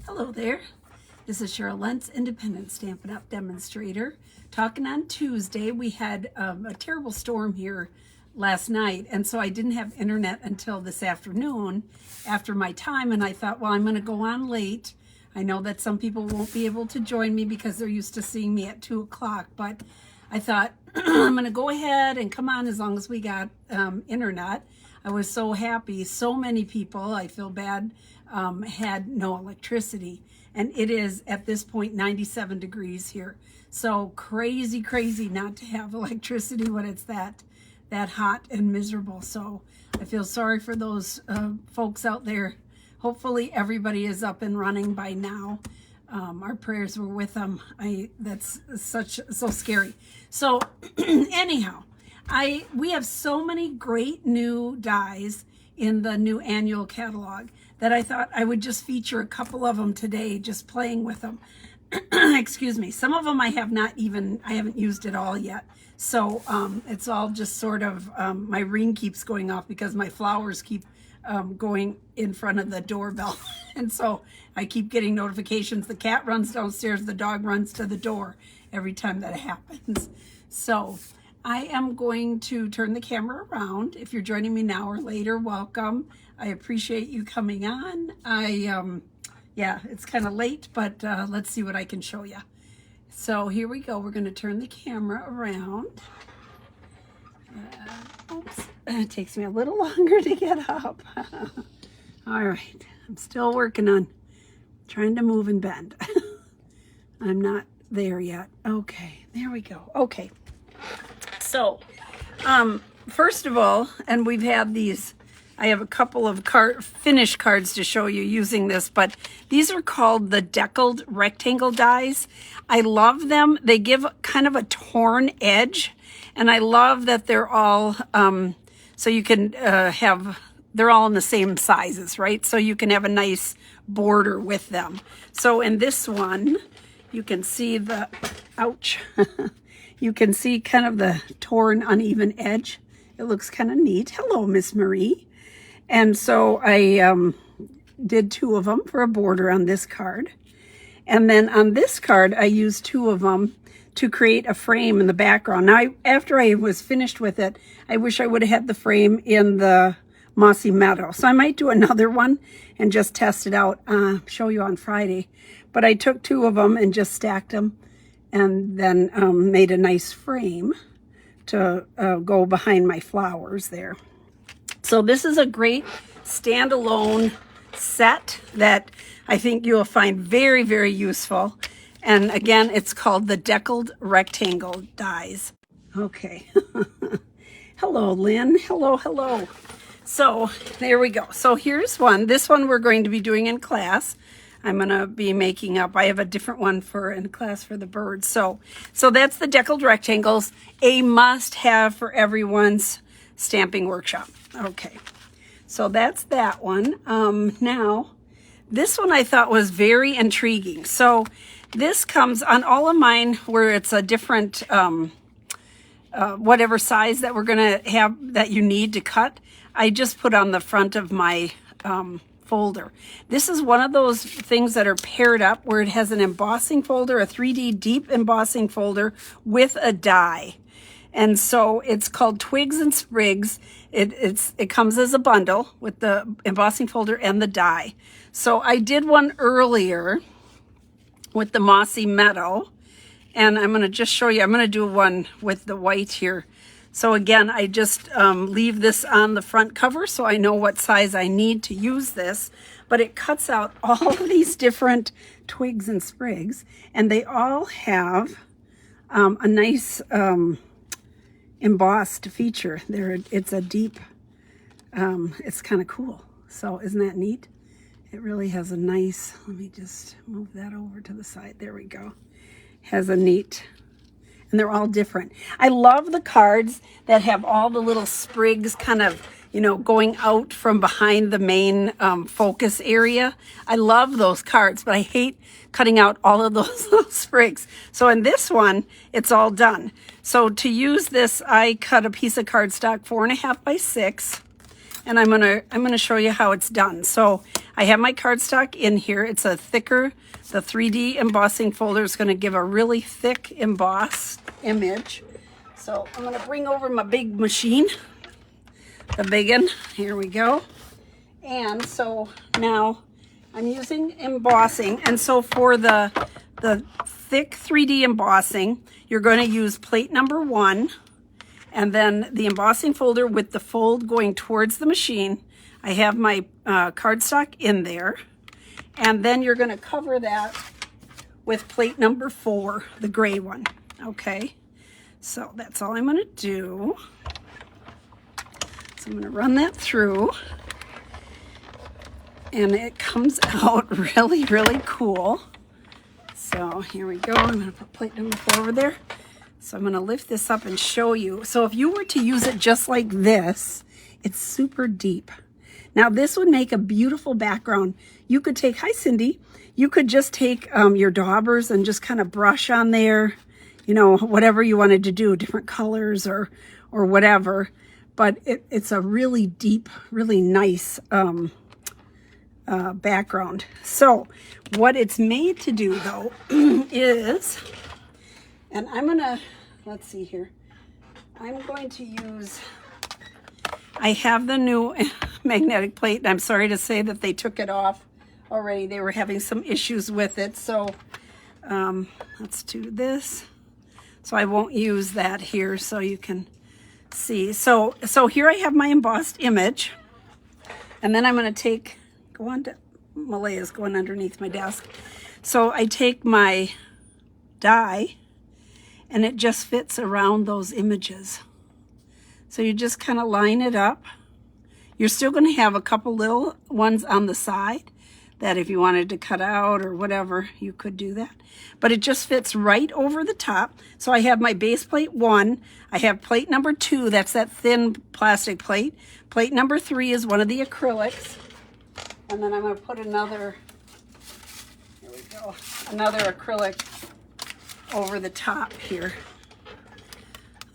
Hello there. This is Cheryl Lentz, independent Stampin' Up! Demonstrator. Talking on Tuesday. We had a terrible storm here last night, and so I didn't have internet until this afternoon after my time, and I thought, well, I'm going to go on late. I know that some people won't be able to join me because they're used to seeing me at 2 o'clock, but I thought I'm going to go ahead and come on as long as we got internet. I was so happy. So many people, I feel bad, had no electricity. And it is, at this point, 97 degrees here. So crazy, crazy not to have electricity when it's that hot and miserable. So I feel sorry for those folks out there. Hopefully everybody is up and running by now. Our prayers were with them. That's so scary. So anyhow, we have so many great new dies in the new annual catalog that I thought I would just feature a couple of them today, just playing with them. Excuse me. Some of them I haven't used at all yet. So it's all just sort of, my ring keeps going off because my flowers keep going in front of the doorbell. And so I keep getting notifications. The cat runs downstairs, the dog runs to the door every time that happens. So I am going to turn the camera around. If you're joining me now or later, welcome. I appreciate you coming on. Yeah, it's kind of late, but let's see what I can show you. So here we go. We're going to turn the camera around. Oops, it takes me a little longer to get up. All right, I'm still working on trying to move and bend. I'm not there yet. Okay, there we go. Okay. So, first of all, and we've had these, I have a couple of finished cards to show you using this, but these are called the Deckled rectangle dies. I love them. They give kind of a torn edge, and I love that they're all, so you can they're all in the same sizes, right? So you can have a nice border with them. So in this one, you can see the, ouch. You can see kind of the torn, uneven edge. It looks kind of neat. Hello, Miss Marie. And so I did 2 of them for a border on this card. And then on this card, I used 2 of them to create a frame in the background. Now, after I was finished with it, I wish I would have had the frame in the mossy meadow. So I might do another one and just test it out, show you on Friday. But I took 2 of them and just stacked them, and then made a nice frame to go behind my flowers there. So this is a great standalone set that I think you'll find very, very useful. And again, it's called the Deckled rectangle dies. Okay. Hello, Lynn. Hello, hello. So there we go. So here's one. This one we're going to be doing in class. I'm going to be making up. I have a different one in class for the birds. So that's the Deckled rectangles, a must-have for everyone's stamping workshop. Okay, so that's that one. Now, this one I thought was very intriguing. So this comes on all of mine where it's a different, whatever size that we're going to have that you need to cut. I just put on the front of my folder. This is one of those things that are paired up where it has an embossing folder, a 3D deep embossing folder with a die. And so it's called Twigs and Sprigs. It comes as a bundle with the embossing folder and the die. So I did one earlier with the mossy meadow, and I'm going to just show you. I'm going to do one with the white here. So again, I just leave this on the front cover so I know what size I need to use this. But it cuts out all of these different twigs and sprigs, and they all have a nice embossed feature. It's a deep, it's kind of cool. So isn't that neat? It really has a nice, let me just move that over to the side. There we go. Has a neat, and they're all different. I love the cards that have all the little sprigs kind of, you know, going out from behind the main focus area. I love those cards, but I hate cutting out all of those little sprigs. So in this one, it's all done. So to use this, I cut a piece of cardstock 4.5 by 6, and I'm gonna show you how it's done. So I have my cardstock in here. It's a thicker, the 3D embossing folder is gonna give a really thick embossed image. So I'm gonna bring over my big machine, the big one. Here we go. And so now I'm using embossing. And so for the thick 3D embossing, you're going to use plate number 1, and then the embossing folder with the fold going towards the machine. I have my cardstock in there, and then you're going to cover that with plate number 4, the gray one. Okay, so that's all I'm going to do. So I'm going to run that through, and it comes out really, really cool. So here we go. I'm going to put plate number 4 over there. So I'm going to lift this up and show you. So if you were to use it just like this, it's super deep. Now this would make a beautiful background. You could take, hi Cindy, you could just take your daubers and just kind of brush on there, you know, whatever you wanted to do, different colors or whatever. But it's a really deep, really nice background. So what it's made to do though is, and I'm gonna, let's see here, I'm going to use, I have the new magnetic plate, and I'm sorry to say that they took it off already. They were having some issues with it. So let's do this. So I won't use that here so you can see. So here I have my embossed image, and then I'm going to take, go on to, Malaya's going underneath my desk. So I take my die, and it just fits around those images. So you just kind of line it up. You're still going to have a couple little ones on the side that if you wanted to cut out or whatever, you could do that. But it just fits right over the top. So I have my base plate 1. I have plate number 2. That's that thin plastic plate. Plate number 3 is one of the acrylics. And then I'm going to put another, here we go, another acrylic over the top here.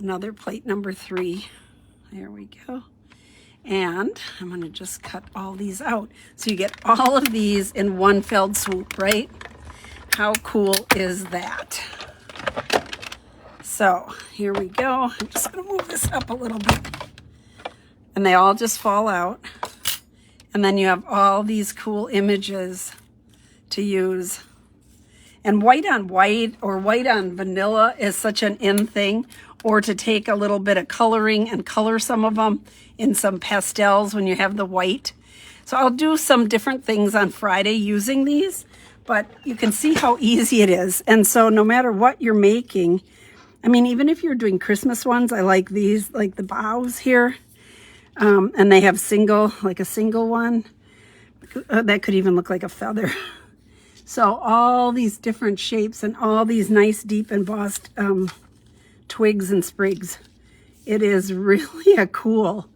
Another plate number 3. There we go. And I'm going to just cut all these out. So you get all of these in one fell swoop, right? How cool is that? So here we go. I'm just going to move this up a little bit. And they all just fall out. And then you have all these cool images to use. And white on white or white on vanilla is such an in thing. Or to take a little bit of coloring and color some of them in some pastels when you have the white. So I'll do some different things on Friday using these, but you can see how easy it is. And so no matter what you're making, I mean, even if you're doing Christmas ones, I like these, like the bows here. And they have single, like a single one. That could even look like a feather. So all these different shapes and all these nice deep embossed twigs and sprigs. It is really a cool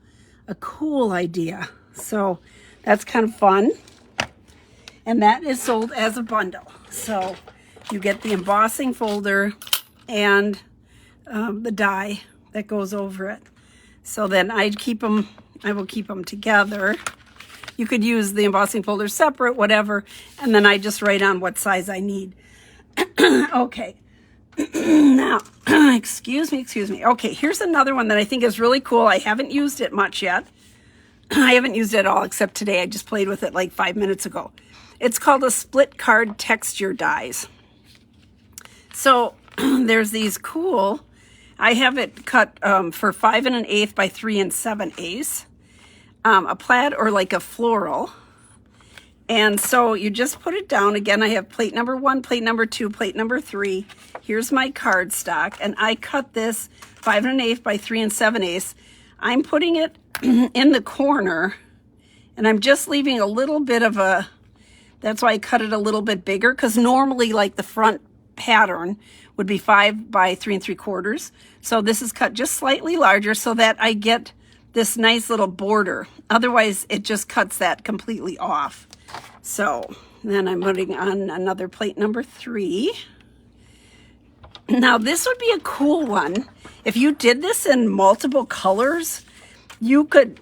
idea. So that's kind of fun. And that is sold as a bundle. So you get the embossing folder and the die that goes over it. So then I will keep them together. You could use the embossing folder separate, whatever, and then I just write on what size I need. Okay. Now, excuse me. Okay, here's another one that I think is really cool. I haven't used it much yet. I haven't used it at all except today. I just played with it like 5 minutes ago. It's called a split card texture dies. So there's these cool, I have it cut for 5 1/8 by 3 7/8, a plaid or like a floral. And so you just put it down. Again, I have plate number 1, plate number 2, plate number 3. Here's my cardstock, and I cut this 5 1/8 by 3 7/8. I'm putting it in the corner, and I'm just leaving a little bit of a, that's why I cut it a little bit bigger, because normally like the front pattern would be 5 by 3 3/4. So this is cut just slightly larger so that I get this nice little border. Otherwise, it just cuts that completely off. So then I'm putting on another plate number 3. Now this would be a cool one. If you did this in multiple colors, you could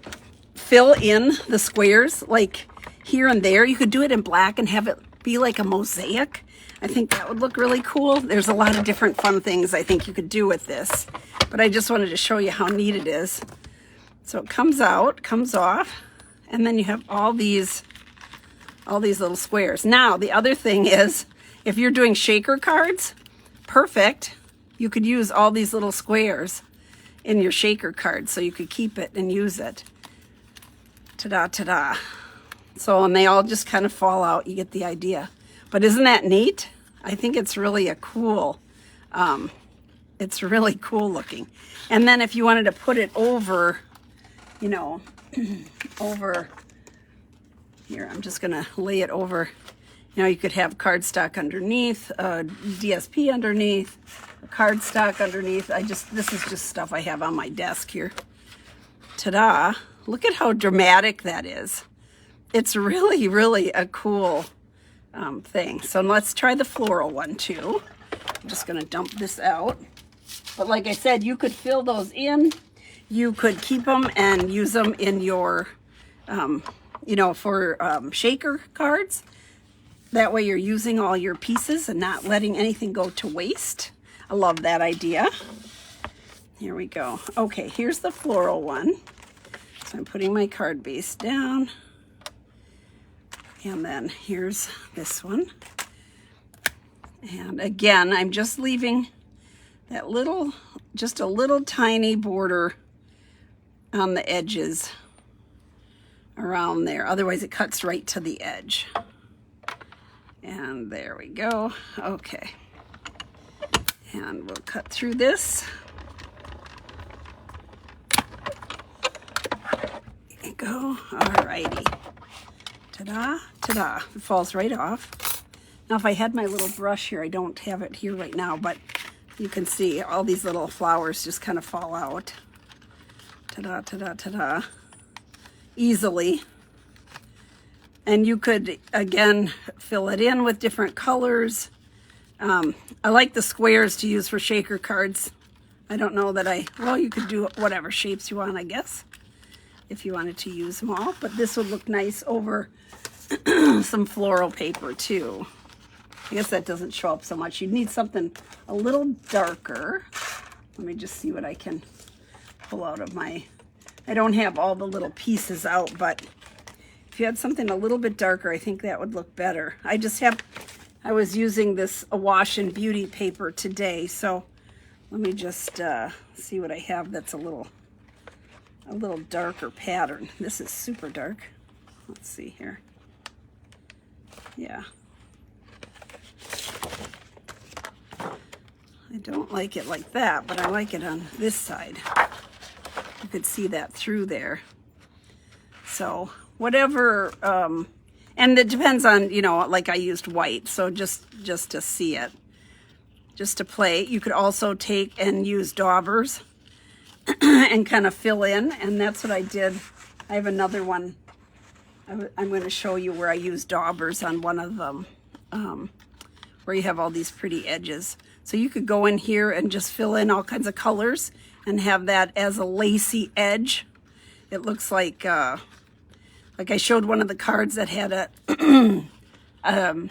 fill in the squares like here and there. You could do it in black and have it be like a mosaic. I think that would look really cool. There's a lot of different fun things I think you could do with this, but I just wanted to show you how neat it is. So it comes out, comes off, and then you have all these little squares. Now, the other thing is, if you're doing shaker cards, perfect. You could use all these little squares in your shaker cards, so you could keep it and use it. Ta-da, ta-da. So, and they all just kind of fall out. You get the idea. But isn't that neat? I think it's really a cool, it's really cool looking. And then if you wanted to put it over, you know, over here, I'm just gonna lay it over. You know, you could have cardstock underneath, DSP underneath, cardstock underneath. This is just stuff I have on my desk here. Ta-da. Look at how dramatic that is. It's really, really a cool thing. So let's try the floral one too. I'm just gonna dump this out. But like I said, you could fill those in. You could keep them and use them in your, you know, for shaker cards. That way you're using all your pieces and not letting anything go to waste. I love that idea. Here we go. Okay, here's the floral one. So I'm putting my card base down. And then here's this one. And again, I'm just leaving that little, just a little tiny border on the edges around there. Otherwise it cuts right to the edge. And there we go. Okay. And we'll cut through this. There you go. Alrighty. Ta-da, ta-da. It falls right off. Now if I had my little brush here, I don't have it here right now, but you can see all these little flowers just kind of fall out. Ta-da, ta-da, ta-da. Easily. And you could, again, fill it in with different colors. I like the squares to use for shaker cards. I don't know that well, you could do whatever shapes you want, I guess, if you wanted to use them all. But this would look nice over some floral paper too. I guess that doesn't show up so much. You'd need something a little darker. Let me just see what I can pull out of my, I don't have all the little pieces out, but if you had something a little bit darker, I think that would look better. I was using this Wash and Beauty paper today, so let me just see what I have that's a little darker pattern. This is super dark. Let's see here. Yeah. I don't like it like that, but I like it on this side. You could see that through there. So whatever, and it depends on, you know, like I used white, so just to see it, just to play. You could also take and use daubers and kind of fill in, and that's what I did. I have another one. I'm going to show you where I use daubers on one of them, where you have all these pretty edges. So you could go in here and just fill in all kinds of colors and have that as a lacy edge. It looks like I showed one of the cards that had a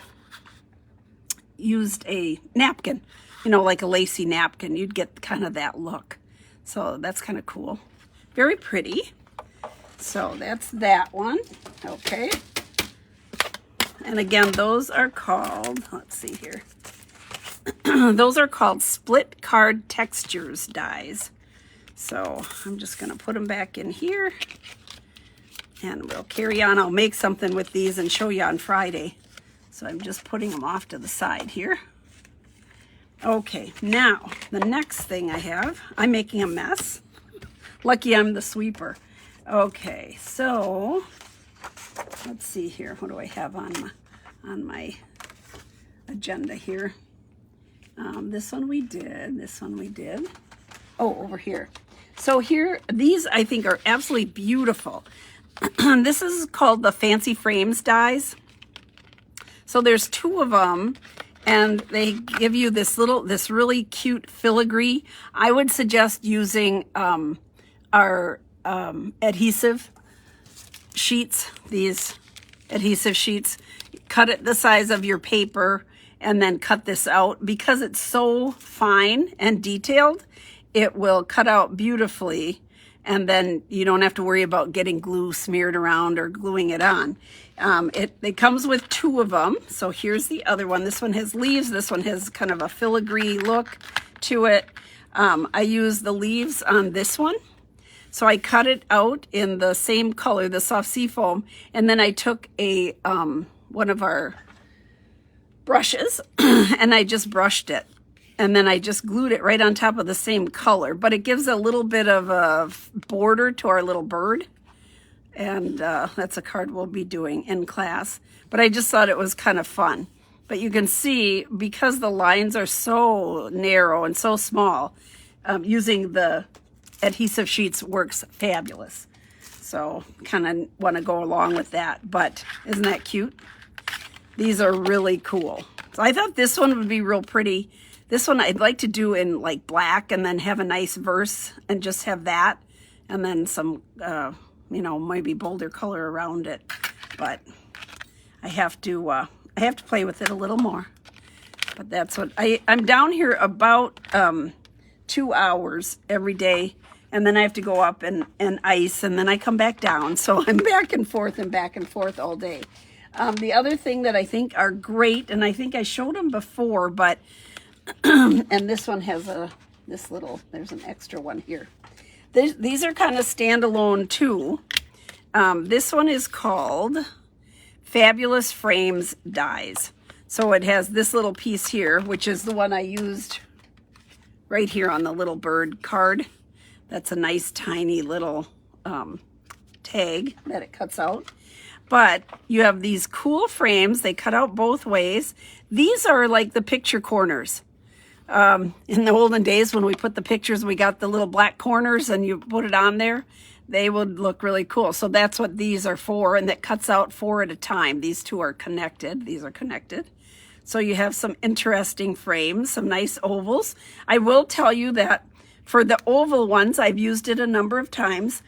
used a napkin, you know, like a lacy napkin. You'd get kind of that look. So that's kind of cool. Very pretty. So that's that one. Okay. And again, those are called, let's see here. Those are called split card textures dies. So I'm just going to put them back in here. And we'll carry on. I'll make something with these and show you on Friday. So I'm just putting them off to the side here. Okay, now the next thing I have, I'm making a mess. Lucky I'm the sweeper. Okay, so let's see here. What do I have on my agenda here? This one we did. This one we did. Oh, over here. So here, these I think are absolutely beautiful. This is called the Fancy Frames dies. So there's two of them, and they give you this really cute filigree. I would suggest using our adhesive sheets, these adhesive sheets, cut it the size of your paper and then cut this out. Because it's so fine and detailed, it will cut out beautifully, and then you don't have to worry about getting glue smeared around or gluing it on. It comes with 2 of them. So here's the other one. This one has leaves. This one has kind of a filigree look to it. I use the leaves on this one. So I cut it out in the same color, the soft seafoam, and then I took a one of our brushes and I just brushed it. And then I just glued it right on top of the same color, but it gives a little bit of a border to our little bird. And that's a card we'll be doing in class. But I just thought it was kind of fun. But you can see, because the lines are so narrow and so small, using the adhesive sheets works fabulous. So kind of want to go along with that. But isn't that cute? These are really cool. So I thought this one would be real pretty. This one I'd like to do in like black and then have a nice verse and just have that. And then some, you know, maybe bolder color around it. But I have to play with it a little more. But that's what, I'm down here about 2 hours every day. And then I have to go up and ice, and then I come back down. So I'm back and forth all day. The other thing that I think are great, and I think I showed them before, but, and this one has there's an extra one here. These are kind of standalone too. This one is called Fabulous Frames Dies. So it has this little piece here, which is the one I used right here on the little bird card. That's a nice tiny little tag that it cuts out. But you have these cool frames. They cut out both ways. These are like the picture corners. In the olden days when we put the pictures, we got the little black corners and you put it on there. They would look really cool. So that's what these are for, and that cuts out 4 at a time. These 2 are connected. These are connected. So you have some interesting frames, some nice ovals. I will tell you that for the oval ones, I've used it a number of times.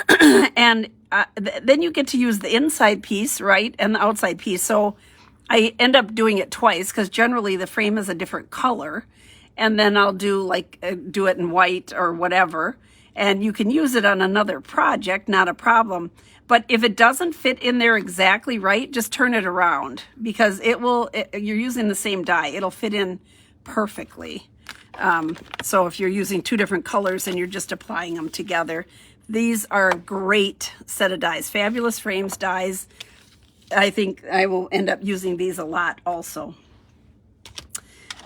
And then you get to use the inside piece, right, and the outside piece. So I end up doing it twice because generally the frame is a different color. And then I'll do do it in white or whatever. And you can use it on another project, not a problem. But if it doesn't fit in there exactly right, just turn it around, because you're using the same die. It'll fit in perfectly. So if you're using 2 different colors and you're just applying them together, these are a great set of dies. Fabulous Frames dies. I think I will end up using these a lot also.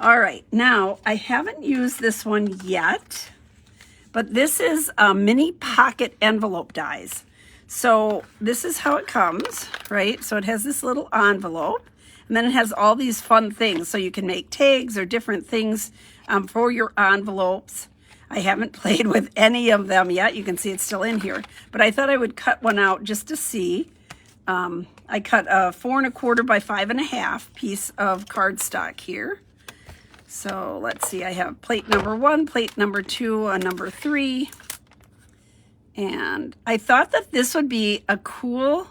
All right, now I haven't used this one yet, but this is a mini pocket envelope dies. So this is how it comes, right? So it has this little envelope, and then it has all these fun things. So you can make tags or different things for your envelopes. I haven't played with any of them yet. You can see it's still in here, but I thought I would cut one out just to see. I cut a 4 1/4 by 5 1/2 piece of cardstock here. So let's see, I have plate number 1, plate number 2, and number 3. And I thought that this would be a cool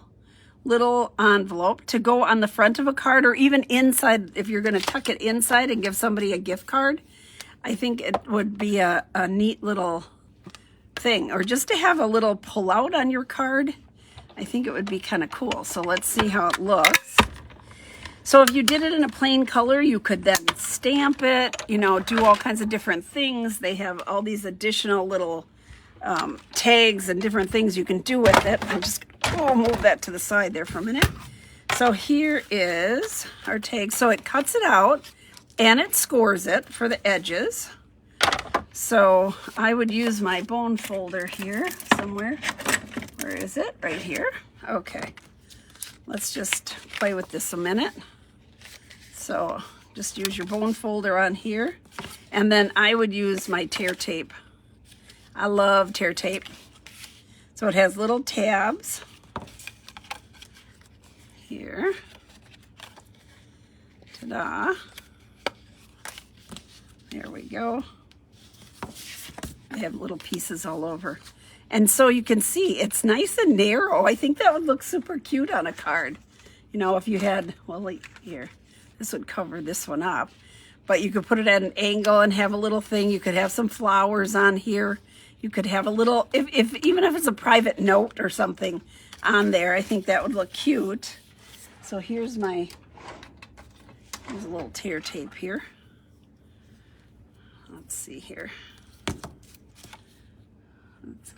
little envelope to go on the front of a card, or even inside if you're going to tuck it inside and give somebody a gift card. I think it would be a neat little thing, or just to have a little pull out on your card. I think it would be kind of cool. So let's see how it looks. So if you did it in a plain color, you could then stamp it, you know, do all kinds of different things. They have all these additional little tags and different things you can do with it. I'm just move that to the side there for a minute. So here is our tag. So it cuts it out and it scores it for the edges. So I would use my bone folder here somewhere. Where is it? Right here. Okay. Let's just play with this a minute. So just use your bone folder on here. And then I would use my tear tape. I love tear tape. So it has little tabs here. Ta-da. There we go. I have little pieces all over. And so you can see it's nice and narrow. I think that would look super cute on a card. You know, if you had, well, like here, this would cover this one up. But you could put it at an angle and have a little thing. You could have some flowers on here. You could have a little, even if it's a private note or something on there, I think that would look cute. So here's a little tear tape here. Let's see here. It's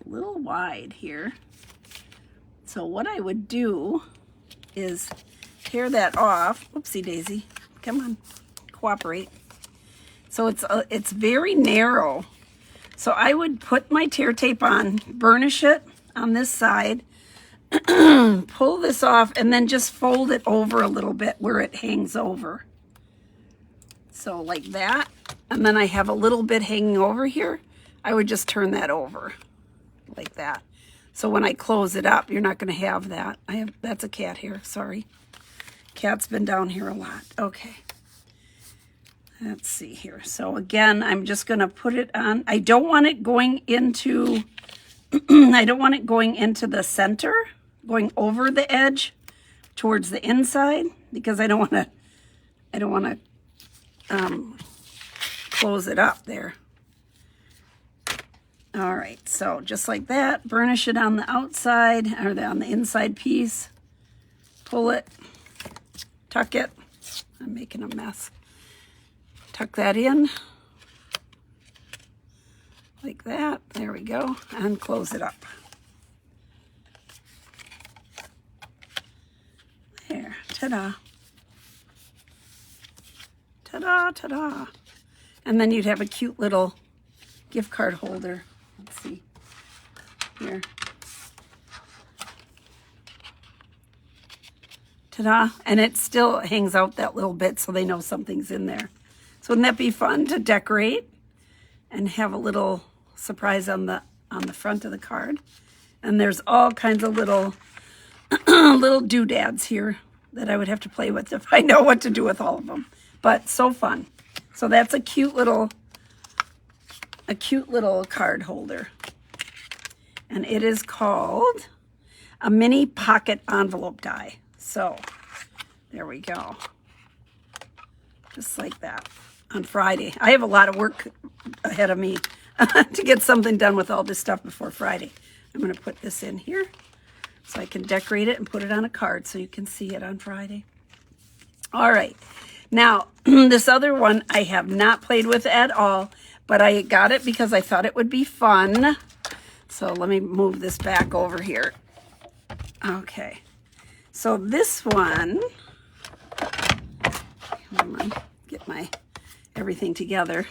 a little wide here. So what I would do is tear that off. Oopsie daisy. Come on, cooperate. So it's very narrow. So I would put my tear tape on, burnish it on this side, pull this off, and then just fold it over a little bit where it hangs over. So like that. And then I have a little bit hanging over here. I would just turn that over like that. So when I close it up, you're not going to have that. That's a cat here, sorry. Cat's been down here a lot. Okay. Let's see here. So again, I'm just going to put it on. I don't want it going into, I don't want it going into the center, going over the edge towards the inside, because I don't want to close it up there. All right, so just like that, burnish it on the outside or on the inside piece. Pull it, tuck it. I'm making a mess. Tuck that in like that. There we go, and close it up. There, ta-da. Ta-da, ta-da. And then you'd have a cute little gift card holder. Let's see here. Ta-da. And it still hangs out that little bit so they know something's in there. So wouldn't that be fun to decorate and have a little surprise on the front of the card? And there's all kinds of little little doodads here that I would have to play with if I know what to do with all of them. But so fun. So that's a cute little card holder. And it is called a mini pocket envelope die. So there we go. Just like that. On Friday. I have a lot of work ahead of me to get something done with all this stuff before Friday. I'm going to put this in here so I can decorate it and put it on a card so you can see it on Friday. All right. Now, this other one I have not played with at all, but I got it because I thought it would be fun. So let me move this back over here. Okay. So this one, come on, get my everything together.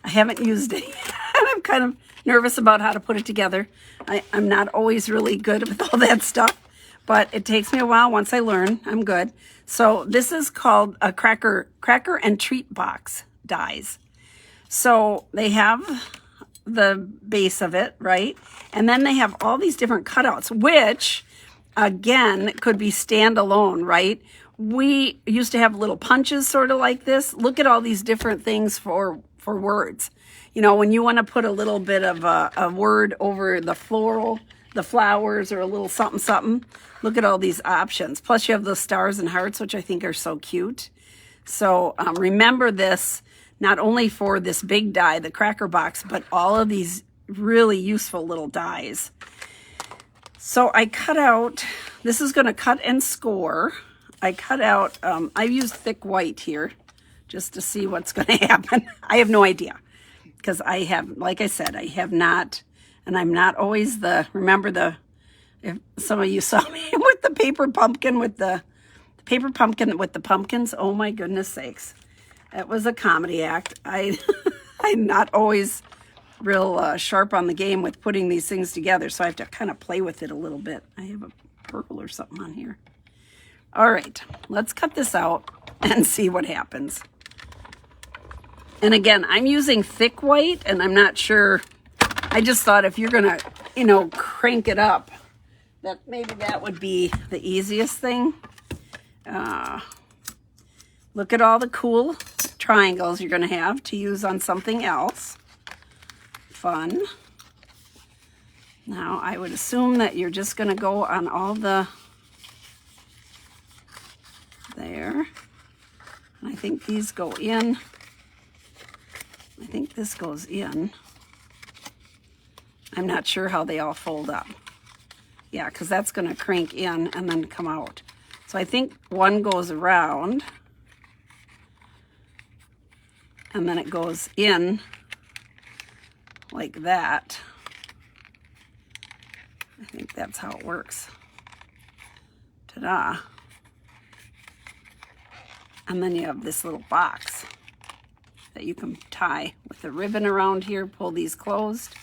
I haven't used it yet. I'm kind of nervous about how to put it together. I'm not always really good with all that stuff, but it takes me a while. Once I learn, I'm good. So this is called a cracker and treat box dies. So they have the base of it, right? And then they have all these different cutouts, which again could be standalone, right? We used to have little punches sort of like this. Look at all these different things for words. You know, when you want to put a little bit of a word over the floral, the flowers, or a little something, something, look at all these options. Plus you have the stars and hearts, which I think are so cute. So remember this, not only for this big die, the cracker box, but all of these really useful little dies. So I cut out, this is going to cut and score. I cut out, I used thick white here just to see what's going to happen. I have no idea because I have, like I said, I have not, and I'm not always if some of you saw me with the paper pumpkin with the pumpkins. Oh my goodness sakes. That was a comedy act. I'm not always real sharp on the game with putting these things together, so I have to kind of play with it a little bit. I have a purple or something on here. All right, let's cut this out and see what happens. And again, I'm using thick white, and I'm not sure. I just thought if you're gonna, crank it up, that maybe that would be the easiest thing. Look at all the cool triangles you're gonna have to use on something else. Fun. Now I would assume that you're just going to go on all the, there. And I think these go in. I think this goes in. I'm not sure how they all fold up. Yeah, because that's going to crank in and then come out. So I think one goes around and then it goes in like that. I think that's how it works. Ta-da. And then you have this little box that you can tie with a ribbon around here, pull these closed.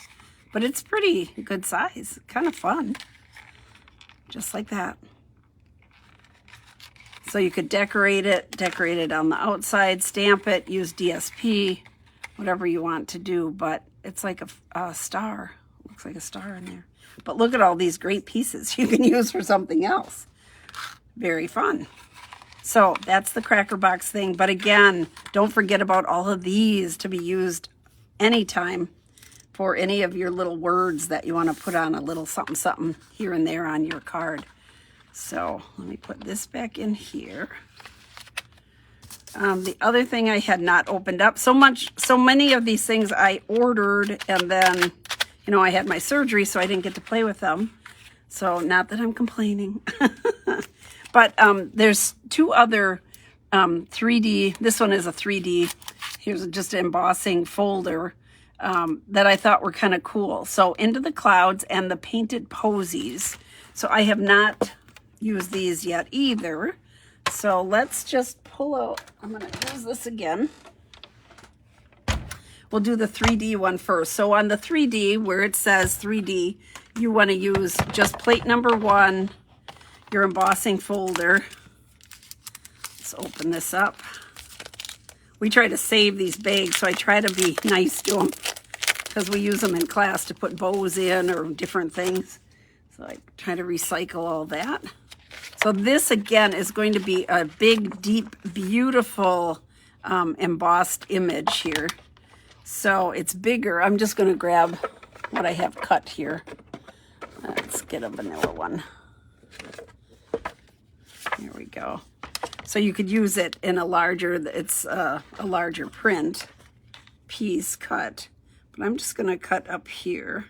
But it's pretty good size, kind of fun. Just like that. So you could decorate it on the outside, stamp it, use DSP, whatever you want to do, but it's like a star. Looks like a star in there. But look at all these great pieces you can use for something else. Very fun. So that's the cracker box thing. But again, don't forget about all of these to be used anytime for any of your little words that you want to put on a little something something here and there on your card. So let me put this back in here. The other thing I had not opened up, so many of these things I ordered, and then, you know, I had my surgery, so I didn't get to play with them. So not that I'm complaining. But there's two other 3D, this one is a 3D, here's just an embossing folder that I thought were kind of cool. So Into the Clouds and the Painted Posies. So I have not used these yet either. So let's just pull out, I'm going to use this again. We'll do the 3D one first. So on the 3D, where it says 3D, you want to use just plate number 1, your embossing folder. Let's open this up. We try to save these bags, so I try to be nice to them because we use them in class to put bows in or different things. So I try to recycle all that. So this again is going to be a big, deep, beautiful embossed image here. So it's bigger. I'm just going to grab what I have cut here. Let's get a vanilla one. Here we go. So you could use it in a larger, it's a larger print piece cut. But I'm just going to cut up here.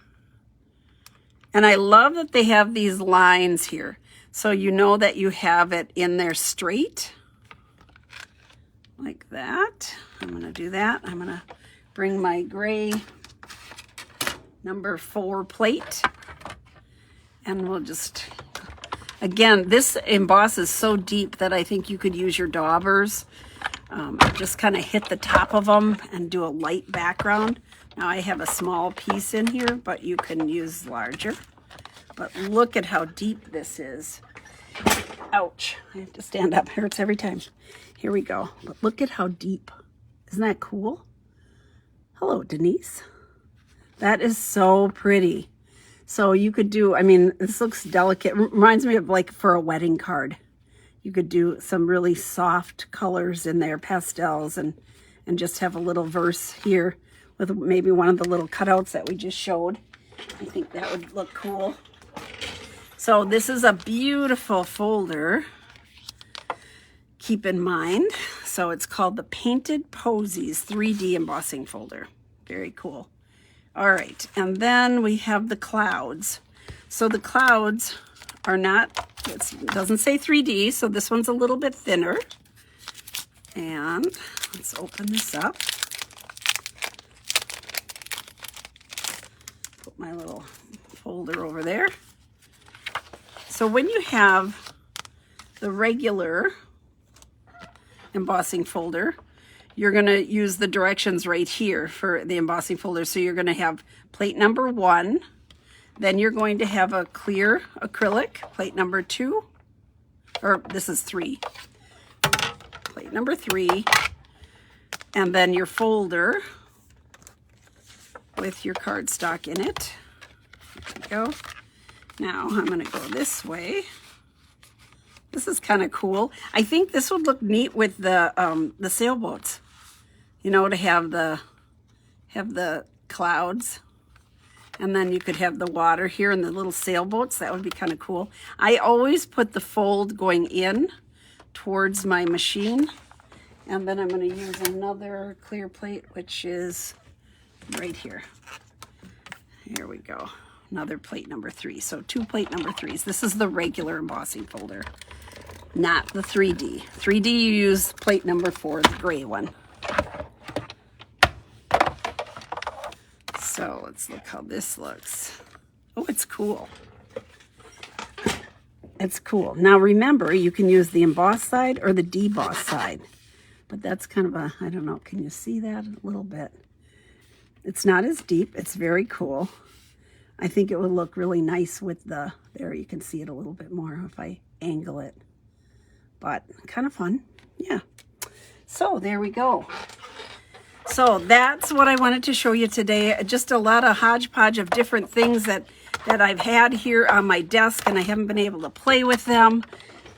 And I love that they have these lines here. So you know that you have it in there straight. Like that. I'm going to do that. I'm going to bring my gray number 4 plate. And we'll just, again, this emboss is so deep that I think you could use your daubers. Just kind of hit the top of them and do a light background. Now I have a small piece in here, but you can use larger. But look at how deep this is. Ouch. I have to stand up. Hurts every time. Here we go. But look at how deep. Isn't that cool? Hello, Denise. That is so pretty. So you could do, I mean, this looks delicate. Reminds me of like for a wedding card. You could do some really soft colors in there, pastels, and just have a little verse here with maybe one of the little cutouts that we just showed. I think that would look cool. So this is a beautiful folder. Keep in mind. So it's called the Painted Posies 3D embossing folder. Very cool. All right, and then we have the clouds. So the clouds are not, it doesn't say 3D, so this one's a little bit thinner. And let's open this up. Put my little folder over there. So when you have the regular embossing folder, you're going to use the directions right here for the embossing folder. So you're going to have plate number 1, then you're going to have a clear acrylic, plate number 2, or this is 3, plate number 3, and then your folder with your cardstock in it. There we go. Now I'm going to go this way. This is kind of cool. I think this would look neat with the sailboats. You know, to have the clouds And then you could have the water here and the little sailboats. That would be kind of cool. I always put the fold going in towards my machine. And then I'm going to use another clear plate, which is right here. Here we go. Another plate number 3. So 2 plate number 3s. This is the regular embossing folder, not the 3D. 3D you use plate number 4, the gray one. So let's look how this looks. Oh, it's cool. It's cool. Now remember, you can use the embossed side or the debossed side. But that's kind of a, I don't know, can you see that a little bit? It's not as deep. It's very cool. I think it would look really nice with the, there you can see it a little bit more if I angle it. But kind of fun. Yeah. So there we go. So that's what I wanted to show you today. Just a lot of hodgepodge of different things that I've had here on my desk, and I haven't been able to play with them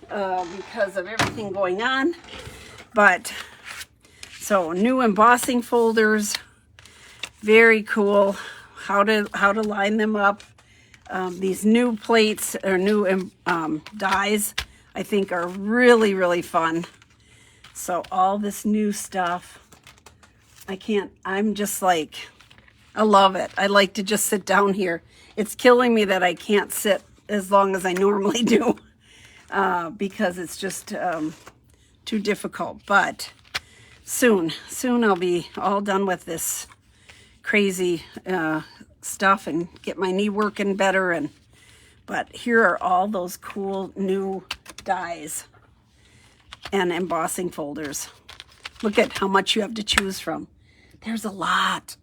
because of everything going on. But so new embossing folders, very cool. How to line them up. These new plates or new dies, I think, are really, really fun. So all this new stuff. I'm just like, I love it. I like to just sit down here. It's killing me that I can't sit as long as I normally do because it's just too difficult. But soon I'll be all done with this crazy stuff and get my knee working better. But here are all those cool new dies and embossing folders. Look at how much you have to choose from. There's a lot.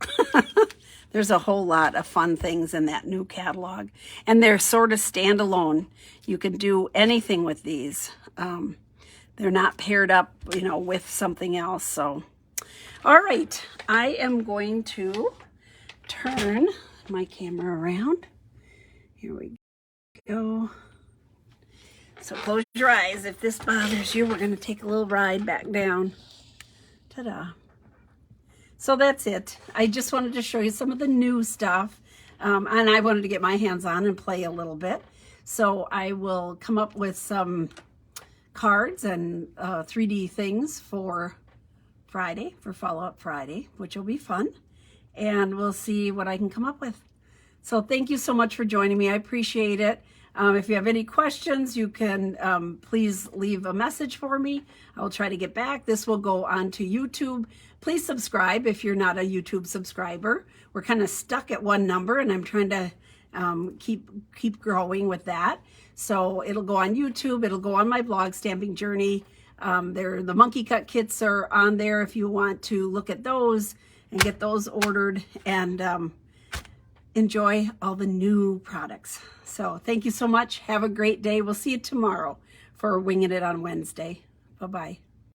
There's a whole lot of fun things in that new catalog. And they're sort of standalone. You can do anything with these. They're not paired up, you know, with something else. So, all right. I am going to turn my camera around. Here we go. So close your eyes. If this bothers you, we're going to take a little ride back down. Ta-da. So that's it. I just wanted to show you some of the new stuff. And I wanted to get my hands on and play a little bit. So I will come up with some cards and 3D things for Friday, for Follow-Up Friday, which will be fun. And we'll see what I can come up with. So thank you so much for joining me. I appreciate it. If you have any questions, you can please leave a message for me. I will try to get back. This will go on to YouTube. Please subscribe if you're not a YouTube subscriber. We're kind of stuck at one number, and I'm trying to keep growing with that. So it'll go on YouTube. It'll go on my blog, Stamping Journey. The monkey cut kits are on there if you want to look at those and get those ordered and enjoy all the new products. So thank you so much. Have a great day. We'll see you tomorrow for Winging It on Wednesday. Bye-bye.